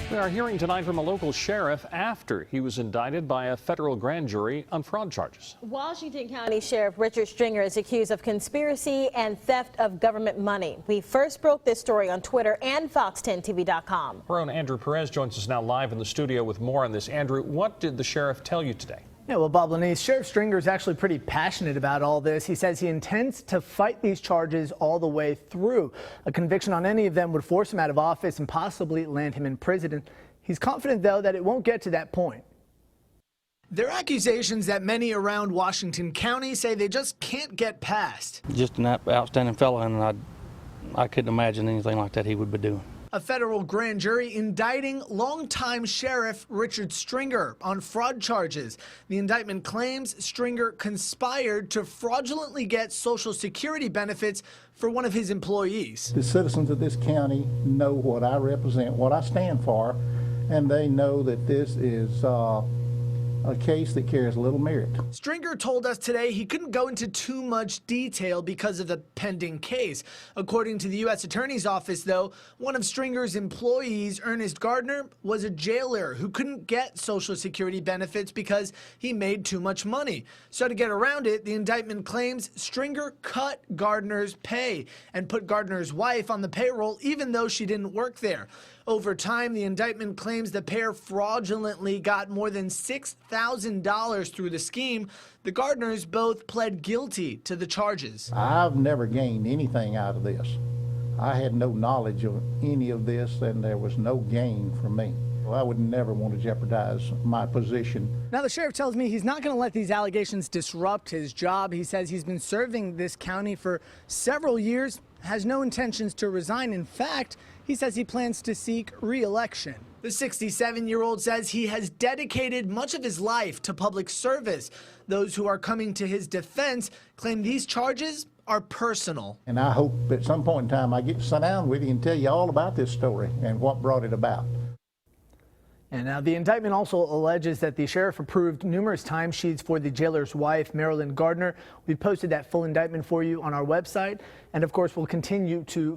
We are hearing tonight from a local sheriff after he was indicted by a federal grand jury on fraud charges. Washington County Sheriff Richard Stringer is accused of conspiracy and theft of government money. We first broke this story on Twitter and Fox10TV.com. Our own Andrew Perez joins us now live in the studio with more on this. Andrew, what did the sheriff tell you today? Yeah, well, Bob Lanise, Sheriff Stringer is actually pretty passionate about all this. He says he intends to fight these charges all the way through. A conviction on any of them would force him out of office and possibly land him in prison. He's confident, though, that it won't get to that point. They're accusations that many around Washington County say they just can't get past. Just an outstanding fellow, and I couldn't imagine anything like that he would be doing. A federal grand jury indicting longtime Sheriff Richard Stringer on fraud charges. The indictment claims Stringer conspired to fraudulently get Social Security benefits for one of his employees. The citizens of this county know what I represent, what I stand for, and they know that this is a case that carries little merit. Stringer told us today he couldn't go into too much detail because of the pending case. According to the U.S. Attorney's Office, though, one of Stringer's employees, Ernest Gardner, was a jailer who couldn't get Social Security benefits because he made too much money. So to get around it, the indictment claims Stringer cut Gardner's pay and put Gardner's wife on the payroll even though she didn't work there. Over time, the indictment claims the pair fraudulently got more than $6,000 through the scheme. The Gardners both pled guilty to the charges. I've never gained anything out of this. I had no knowledge of any of this, and there was no gain for me. I would never want to jeopardize my position. Now, the sheriff tells me he's not going to let these allegations disrupt his job. He says he's been serving this county for several years, has no intentions to resign. In fact, he says he plans to seek re-election. The 67-year-old says he has dedicated much of his life to public service. Those who are coming to his defense claim these charges are personal. And I hope at some point in time I get to sit down with you and tell you all about this story and what brought it about. And now the indictment also alleges that the sheriff approved numerous timesheets for the jailer's wife, Marilyn Gardner. We posted that full indictment for you on our website. And of course, we'll continue to